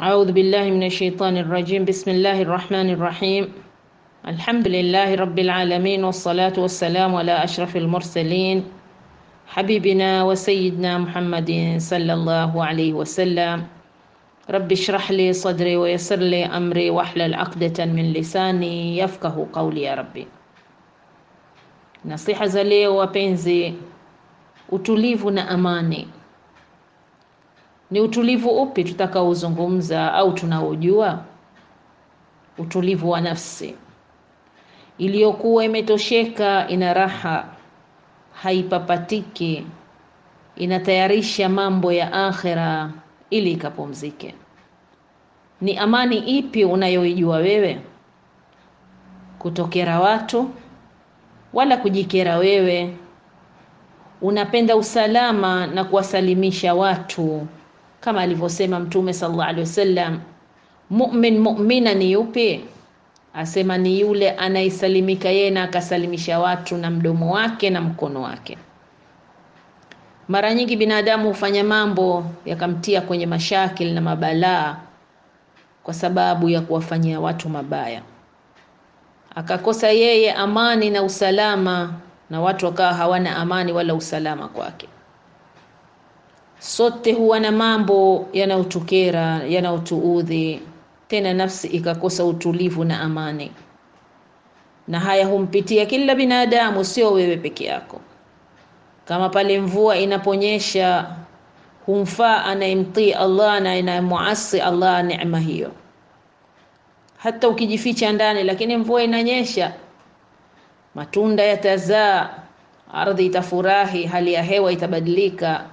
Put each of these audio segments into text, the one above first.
أعوذ بالله من الشيطان الرجيم. بسم الله الرحمن الرحيم. الحمد لله رب العالمين، والصلاة والسلام على أشرف المرسلين حبيبنا وسيدنا محمد صلى الله عليه وسلم. رب اشرح لي صدري ويسر لي أمري واحلل عقدة من لساني يفقه قولي يا ربي. Nasiha za leo wapenzi, utulivu na amani. Ni utulivu upi tutakaozungumza au tunaojua? Utulivu wa nafsi iliyokuwa imetosheka, ina raha, haipapatiki, inatayarisha mambo ya akhera ili ikapumzike. Ni amani ipi unayoijua wewe? Kutokera watu wala kujikera wewe. Unapenda usalama na kuwasalimisha watu, kama alivyosema Mtume sallallahu alaihi wasallam, mu'mina ni yupi? Asema ni yule anaisalimika yeye na akasalimisha watu na mdomo wake na mkono wake. Mara nyingi binadamu hufanya mambo yakamtia kwenye mashakil na mabalaa kwa sababu ya kuwafanyia watu mabaya, akakosa yeye amani na usalama, na watu wakawa hawana amani wala usalama kwake. Sote huwa na mambo yanayotukera, yanayotuudhi, tena nafsi ikakosa utulivu na amani. Na haya humpitia kila binadamu, sio wewe peke yako. Kama pale mvua inaponyesha, humfaa anayemtii Allah na anayemuasi Allah neema hiyo. Hata ukijificha ndani, lakini mvua inanyesha, matunda yatazaa, ardhi itafurahi, hali ya hewa itabadilika.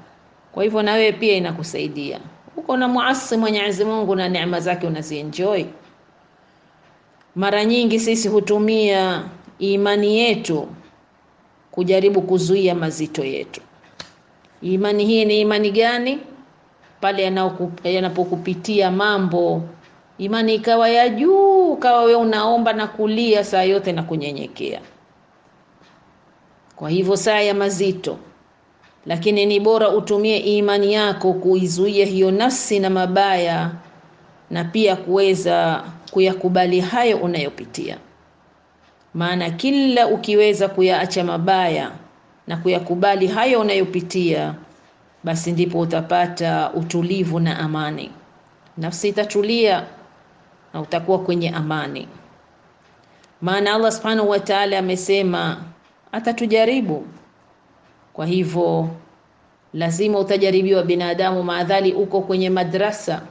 Kwa hivyo na wewe pia inakusaidia. Uko na muasi Mwenyezi Mungu na neema zake unazienjoy. Mara nyingi sisi hutumia imani yetu kujaribu kuzuia mazito yetu. Imani hii ni imani gani? Pale yanapokupitia mambo, imani ikawa ya juu, kawa wewe unaomba na kulia saa yote na kunyenyekea. Kwa hivyo saa ya mazito, lakini ni bora utumie imani yako kuizuia hiyo nafsi na mabaya, na pia kuweza kuyakubali hayo unayopitia. Maana kila ukiweza kuyaacha mabaya na kuyakubali hayo unayopitia, basi ndipo utapata utulivu na amani. Nafsi itatulia na utakuwa kwenye amani. Maana Allah Subhanahu wa Ta'ala amesema atatujaribu. Kwa hivyo lazima utajaribiwa binadamu, maadhali uko kwenye madrasa,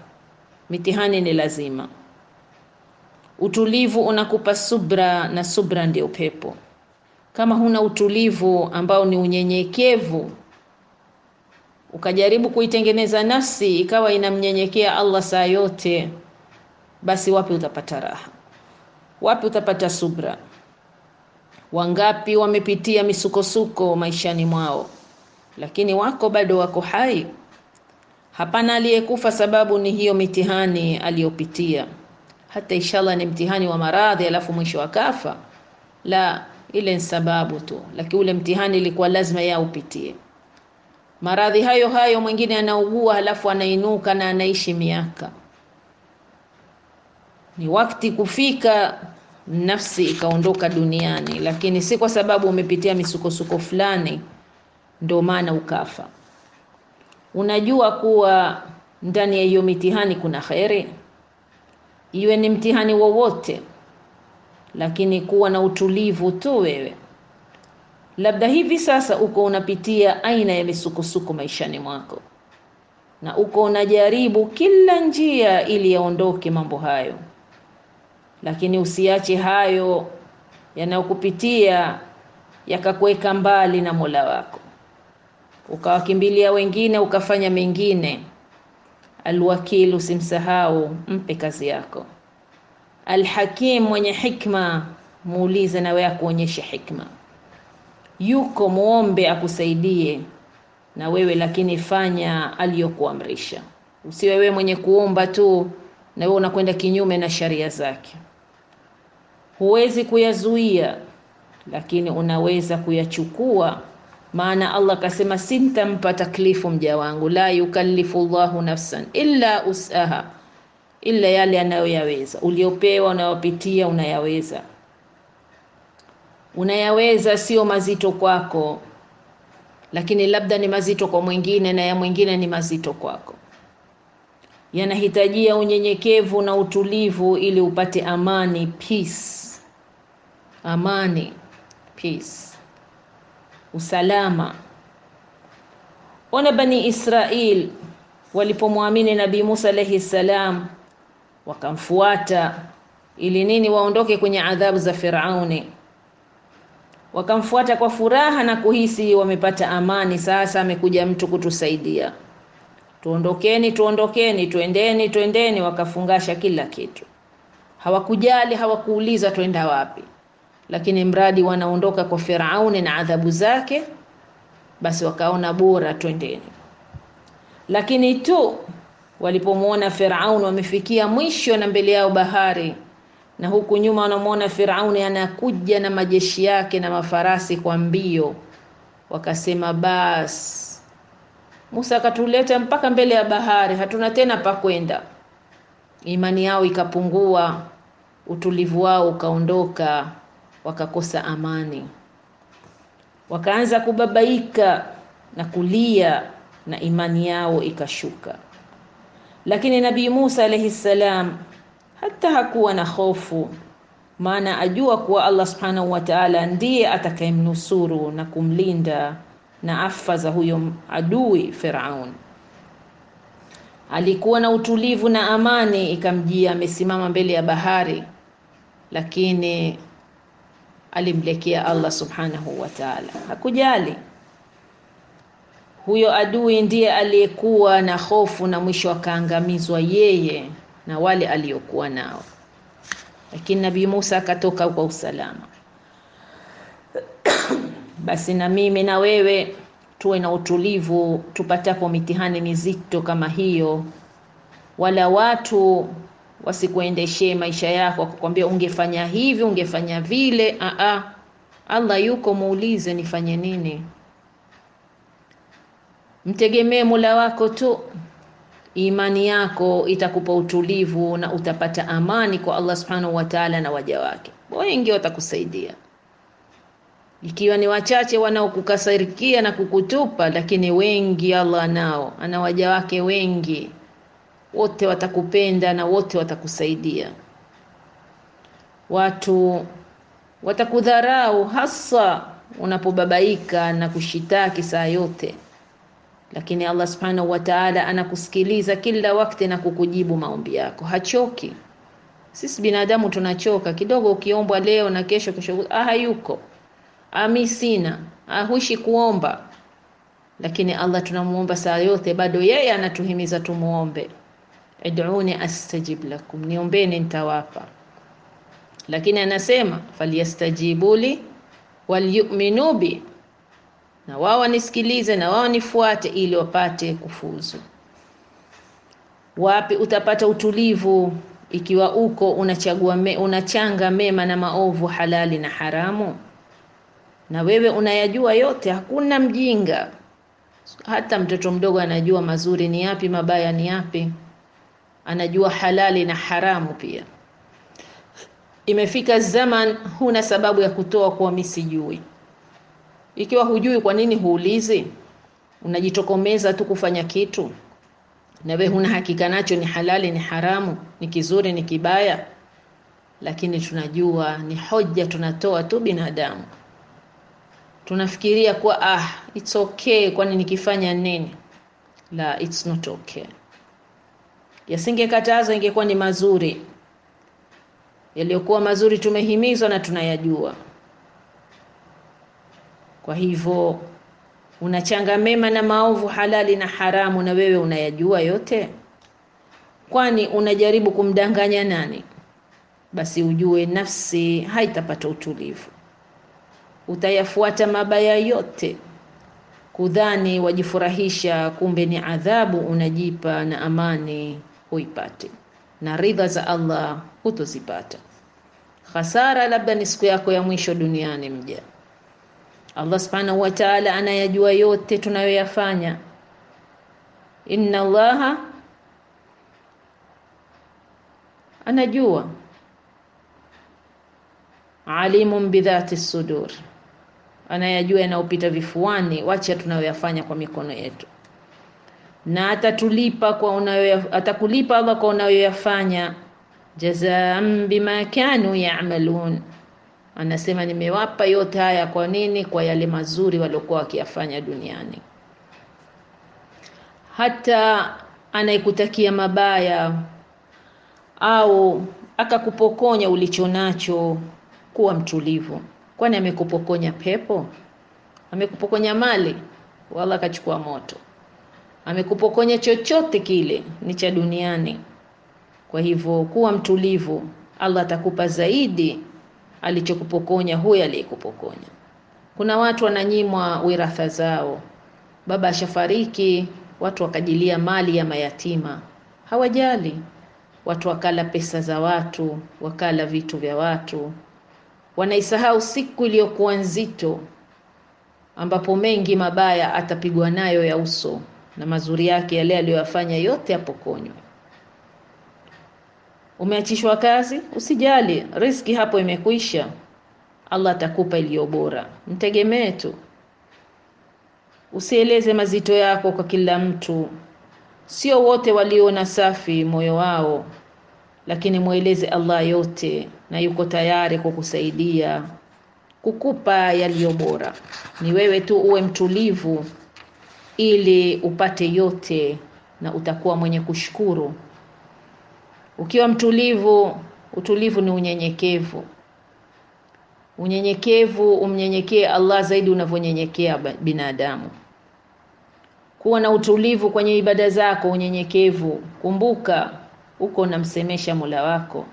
mitihani ni lazima. Utulivu unakupa subra, na subra ndio pepo. Kama huna utulivu ambao ni unyenyekevu, ukajaribu kuitengeneza nafsi ikawa inamnyenyekea Allah saa yote, basi wapi utapata raha? Wapi utapata subra? Wangapi wamepitia misukosuko maishani mwao, lakini wako bado wako hai. Hapana aliyekufa sababu ni hiyo mitihani aliyopitia. Hata inshallah ni mtihani wa maradhi alafu mwisho akafa, la, ile ni sababu tu, lakini ule mtihani ilikuwa lazima yeye upitie. Maradhi hayo mwingine anaugua alafu anainuka na anaishi miaka. Ni wakati kufika nafsi ikaondoka duniani, lakini si kwa sababu umepitia misukosuko fulani ndio maana ukafa. Unajua kuwa ndani ya hiyo mitihani kuna khairi, iwe ni mtihani wowote, lakini kuwa na utulivu tu wewe. Labda hivi sasa uko unapitia aina ya misukosuko maishani mwako, na uko unajaribu kila njia ili yaondoke mambo hayo, lakini usiache hayo yanayokupitia yakakuweka mbali na Mola wako, ukawakimbilia wengine, ukafanya mengine. Alwakil usimsahau, mpe kazi yako. Alhakim, mwenye hikma, muulize na wewe akuonyeshe hikma. Yuko muombe akusaidie na wewe, lakini fanya aliyokuamrisha. Usiwe wewe mwenye kuomba tu na wewe unakwenda kinyume na sharia zake. Huwezi kuyazuia, lakini unaweza kuyachukua. Maana Allah kasema sintampa taklifu mja wangu, la yukallifu Allahu nafsan illa usaha. ila yale anayoyaweza. Uliopewa unayopitia unayaweza. Unayaweza, sio mazito kwako, lakini labda ni mazito kwa mwingine na ya mwingine ni mazito kwako. Yanahitajia unyenyekevu na utulivu ili upate amani, peace. Amani, peace. Usalama. Wana Bani Israel walipomwamini Nabii Musa alayhi salam, wakamfuata ili nini? Waondoke kwenye adhabu za Firauni. Wakamfuata kwa furaha na kuhisi wamepata amani. Sasa amekuja mtu kutusaidia, tuondokeni, twendeni. Wakafungasha kila kitu, hawakujali, hawakuuliza twenda wapi, lakini mradi wanaondoka kwa Firauni na adhabu zake, basi wakaona bora twendeni. Lakini tu walipomuona Firauni wamefikia mwisho na mbele yao bahari, na huku nyuma wanamuona Firauni anakuja na majeshi yake na mafarasi kwa mbio, wakasema bas, Musa akatuleta mpaka mbele ya bahari, hatuna tena pa kwenda. Imani yao ikapungua, utulivu wao ukaondoka, wakakosa amani, wakaanza kubabaika na kulia, na imani yao ikashuka. Lakini Nabii Musa alayhi salam hata hakuwa na hofu, maana ajua kuwa Allah subhanahu wa ta'ala ndiye atakayemnusuru na kumlinda na afa za huyo adui Firaun. Alikuwa na utulivu na amani ikamjia, amesimama mbele ya bahari, lakini alimlekea Allah subhanahu wa ta'ala, hakujali. Huyo adui ndiye aliyekuwa na hofu, na mwisho akaangamizwa yeye na wale aliokuwa nao. Lakini Nabii Musa akatoka kwa usalama. Basi na mimi na wewe tuwe na utulivu tupatapo mitihani mizito kama hiyo, wala watu wasikuendeshe maisha yako kukwambia ungefanya hivi, ungefanya vile. Allah yuko, muulize nifanye nini. Mtegemee Mola wako tu, imani yako itakupa utulivu na utapata amani kwa Allah subhanahu wa ta'ala na waja wake. Wengi watakusaidia, ikiwa ni wachache wanaokukasirikia na kukutupa, lakini wengi Allah nao ana waja wake wengi, wote watakupenda na wote watakusaidia. Watu watakudharau hasa unapobabaika na kushitaki saa yote, lakini Allah subhanahu wa ta'ala anakusikiliza kila wakati na kukujibu maombi yako, hachoki. Sisi binadamu tunachoka kidogo, ukiombwa leo na kesho hayuko, ami sina, huishi kuomba. Lakini Allah tunamuomba saa yote, bado yeye anatuhimiza tumuombe, ad'uni astajib lakum, niombeni nitawapa. Lakini anasema falyastajibuli walyu'minu bi, na wao nisikilize na wao nifuate ili wapate kufuzu. Wapi utapata utulivu ikiwa uko unachanga mema na maovu, halali na haramu, na wewe unayajua yote? Hakuna mjinga, hata mtoto mdogo anajua mazuri ni yapi, mabaya ni yapi, anajua halali na haramu pia. Imefika zaman huna sababu ya kutoa kwa mimi sijui. Ikiwa hujui, kwa nini huulizi? Unajitokomeza tu kufanya kitu na wewe huna hakika nacho ni halali ni haramu, ni kizuri ni kibaya. Lakini tunajua ni hoja tunatoa tu binadamu. Tunafikiria kwa it's okay, kwani nikifanya nini? La, it's not okay. Yasingekataza, ingekuwa ni mazuri. Yaliyokuwa mazuri tumehimizwa na tunayajua. Kwa hivyo unachanga mema na maovu, halali na haramu, na wewe unayajua yote, kwani unajaribu kumdanganya nani? Basi ujue nafsi haitapata utulivu, utayafuata mabaya yote kudhani wajifurahisha, kumbe ni adhabu unajipa, na amani huipate, na ridha za Allah hutozipata. Khasara labda ni siku yako ya mwisho duniani mja. Allah subhanahu wa ta'ala anayajua yote tunayoyafanya. Inna Allaha anajua. Alimun bidhati sudur, anayajua yanayopita vifuani, wacha tunayoyafanya kwa mikono yetu. Na atatulipa kwa atakulipa Allah kwa unayoyafanya, jazaan bima kanu ya'malun. Anasema nimewapa yote haya kwa nini? Kwa yale mazuri waliokuwa wakiyafanya duniani. Hata anayekutakia mabaya au akakupokonya ulichonacho, kuwa mtulivu. Kwani amekupokonya pepo? Amekupokonya mali? Wala akachukua moto. Amekupokonya chochote kile ni cha duniani. Kwa hivyo kuwa mtulivu, Allah atakupa zaidi alichokupokonya huyo aliyekupokonya. Kuna watu wananyimwa wiratha zao, baba ashafariki, watu wakajilia mali ya mayatima, hawajali. Watu wakala pesa za watu, wakala vitu vya watu, wanaisahau siku iliyokuwa nzito ambapo mengi mabaya atapigwa nayo ya uso, na mazuri yake yale aliyofanya yote yapokonywe. Umeachishwa kazi, usijali, riziki hapo imekwisha. Allah atakupa iliyo bora, mtegemee tu. Usieleze mazito yako kwa kila mtu, sio wote waliona safi moyo wao, lakini mueleze Allah yote, na yuko tayari kukusaidia, kukupa yaliyo bora. Ni wewe tu uwe mtulivu ili upate yote, na utakuwa mwenye kushukuru. Ukiwa mtulivu, utulivu ni unyenyekevu. Unyenyekevu, umnyenyekee Allah zaidi unavyonyenyekea binadamu. Kuwa na utulivu kwenye ibada zako, unyenyekevu. Kumbuka uko unamsemesha Mola wako.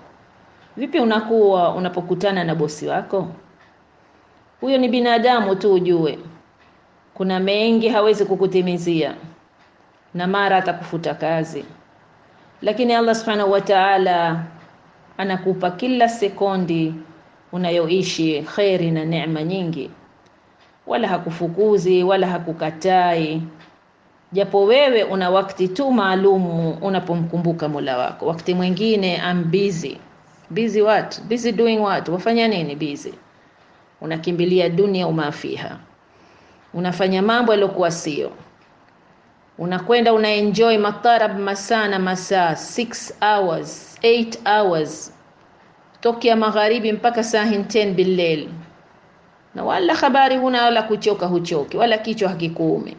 Vipi unakuwa unapokutana na bosi wako? Huyo ni binadamu tu, ujue kuna mengi hawezi kukutimizia, na mara atakufuta kazi. Lakini Allah subhanahu wa ta'ala anakupa kila sekondi unayoishi khairi na neema nyingi, wala hakufukuzi wala hakukatai, japo wewe una wakati tu maalumu unapomkumbuka Mola wako. Wakati mwingine I'm busy what? Busy doing what? Wafanya nini busy? Unakimbilia dunia umafiha, unafanya mambo yaliokuwa sio. Unakwenda unaenjoy matarab masana masaa 6 hours 8 hours tokea magharibi mpaka saa 10 bilel, na wala habari huna wala kuchoka huchoki wala kichwa hakikuume.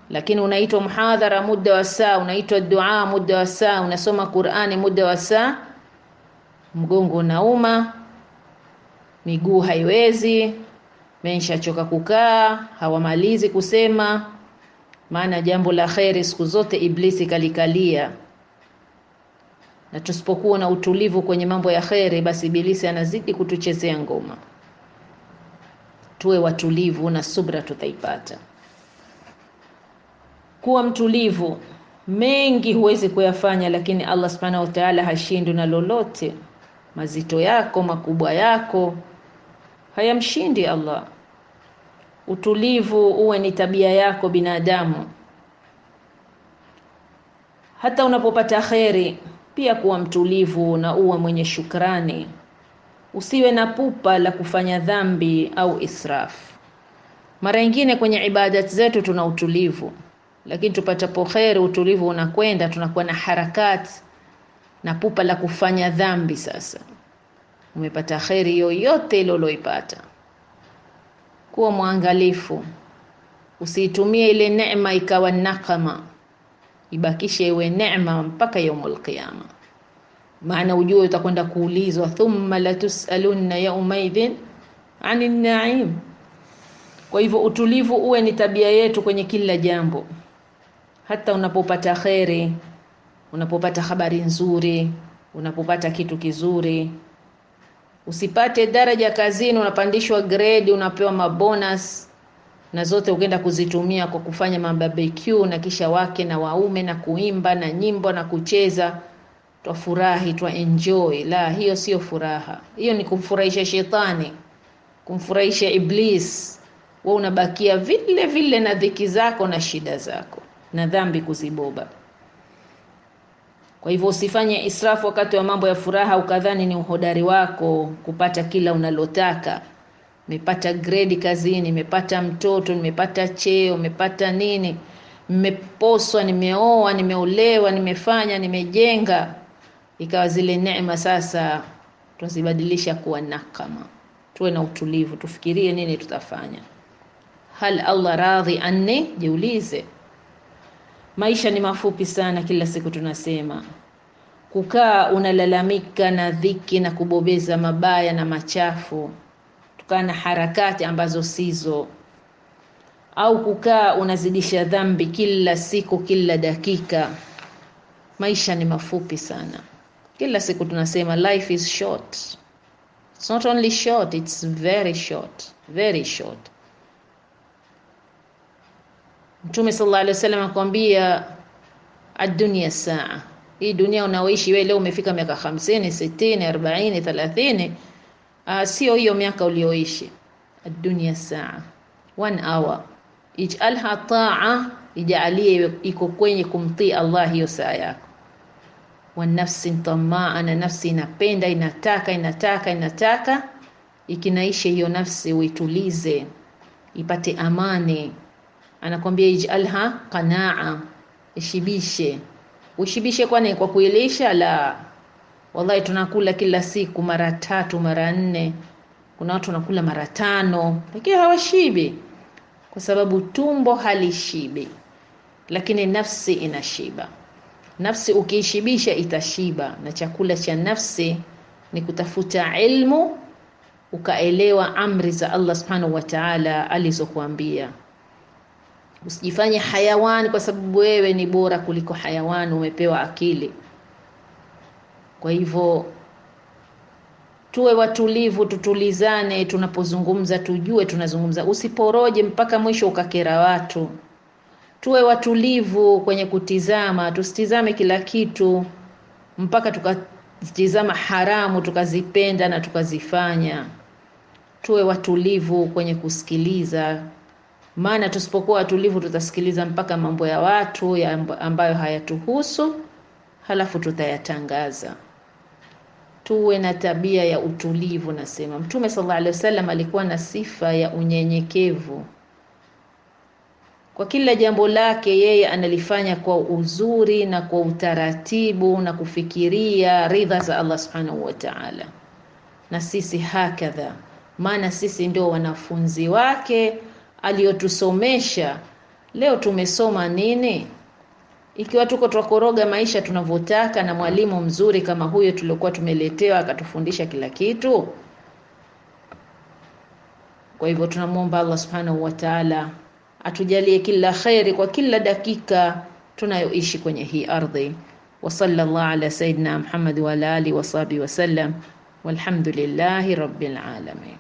Lakini unaitwa muhadhara muda wa saa, unaitwa dua muda wa saa, unasoma Qur'ani muda wa saa, mgongo unauma, miguu haiwezi, meshachoka kukaa, hawamalizi kusema. Maana jambo la khairi siku zote iblisi kalikalia, na tusipokuwa na utulivu kwenye mambo ya khairi, basi iblisi anazidi kutuchezea ngoma. Tuwe watulivu na subra, tutaipata. Kuwa mtulivu, mengi huwezi kuyafanya, lakini Allah subhanahu wa ta'ala hashindwi na lolote. Mazito yako, makubwa yako hayamshindi Allah. Utulivu uwe ni tabia yako binadamu. Hata unapopata khairi, pia kuwa mtulivu na uwe mwenye shukrani. Usiwe na pupa la kufanya dhambi au israf. Mara nyingine kwenye ibadati zetu tuna utulivu, lakini tupatapo khairi utulivu unakwenda, tunakuwa na harakati na pupa la kufanya dhambi. Sasa umepata khairi yoyote ile uloipata, kuwa mwangalifu, usiitumie ile neema ikawa nakama, ibakishe iwe neema mpaka yaumul qiyama. Maana ujue utakwenda kuulizwa, thumma latusalunna yawmaidhin 'anil na'im. Kwa hivyo utulivu uwe ni tabia yetu kwenye kila jambo. Hata unapopata khairi, unapopata habari nzuri, unapopata kitu kizuri, usipate daraja kazini, unapandishwa grade, unapewa mabonus, na zote ukienda kuzitumia kwa kufanya mabarbecue na kisha wake na waume na kuimba na nyimbo na kucheza, twafurahi, enjoy. La, hiyo sio furaha. Hiyo ni kumfurahisha shetani, kumfurahisha iblis. Wewe unabakia vile vile na dhiki zako na shida zako na dhambi kuziboba. Kwa hivyo usifanye israfu wakati wa mambo ya furaha ukadhani ni uhodari wako kupata kila unalotaka. Nimepata grade kazini, nimepata mtoto, nimepata cheo, nimepata nini, nimeposwa, nimeoa, nimeolewa, nimefanya, nimejenga. Ikawa zile neema sasa tuzibadilisha kuwa nakama. Tuwe na utulivu, tufikirie nini tutafanya. Hal Allah radhi anni? Jiulize. Maisha ni mafupi sana, kila siku tunasema. Kukaa unalalamika na dhiki na kubobeza mabaya na machafu, tukana harakati ambazo sizo, au kukaa unazidisha dhambi kila siku kila dakika. Maisha ni mafupi sana. Kila siku tunasema life is short. It's not only short, it's very short, very short. Mtume sallallahu alaihi wasallam akwambia ad-dunya saa. Hii dunia unaoishi wewe leo umefika miaka 50, 60, 40, 30, sio hiyo miaka ulioishi. Ad-dunya saa. 1 hour. Ij'alha ta'a, ijalie iko kwenye kumtii Allah hiyo saa yako. Wa nafsin tamaa, na nafsi inapenda, inataka, ikinaisha hiyo nafsi uitulize, ipate amani. Anakwambia ij'alha qanaa, ishibishe. Ushibishe kwani kwa kuilisha? La. Wallahi tunakula kila siku mara 3 mara 4. Kuna watu wanakula mara 5 lakini hawashibi, kwa sababu tumbo halishibi, lakini nafsi inashiba. Nafsi ukiishibisha itashiba, na chakula cha nafsi ni kutafuta ilmu, ukaelewa amri za Allah subhanahu wa ta'ala alizokuambia. Usijifanye hayawani kwa sababu wewe ni bora kuliko hayawani, umepewa akili. Kwa hivyo tuwe watulivu, tutulizane, tunapozungumza tujue tunazungumza, usiporoje mpaka mwisho ukakera watu. Tuwe watulivu kwenye kutizama, tusitizame kila kitu mpaka tukatizama haramu tukazipenda na tukazifanya. Tuwe watulivu kwenye kusikiliza, maana tusipokuwa watulivu tutasikiliza mpaka mambo ya watu ambayo hayatuhusu, halafu tutayatangaza. Tuwe na tabia ya utulivu. Nasema Mtume sallallahu alaihi wasallam alikuwa na sifa ya unyenyekevu. Kwa kila jambo lake yeye analifanya kwa uzuri na kwa utaratibu na kufikiria ridha za Allah subhanahu wa ta'ala. Na sisi hakadha, maana sisi ndio wanafunzi wake aliyotusomesha. Leo tumesoma nini? Ikiwa tuko tukoroga maisha tunavyotaka na mwalimu mzuri kama huyo tuliokuwa tumeletewa akatufundisha kila kitu. Kwa hivyo tunamuomba Allah subhanahu wa ta'ala atujalie kila khairi kwa kila dakika tunayoishi kwenye hii ardhi. Wa sallallahu ala sayyidina Muhammad wa ala alihi wa sahbihi wa sallam, walhamdulillahi rabbil alamin.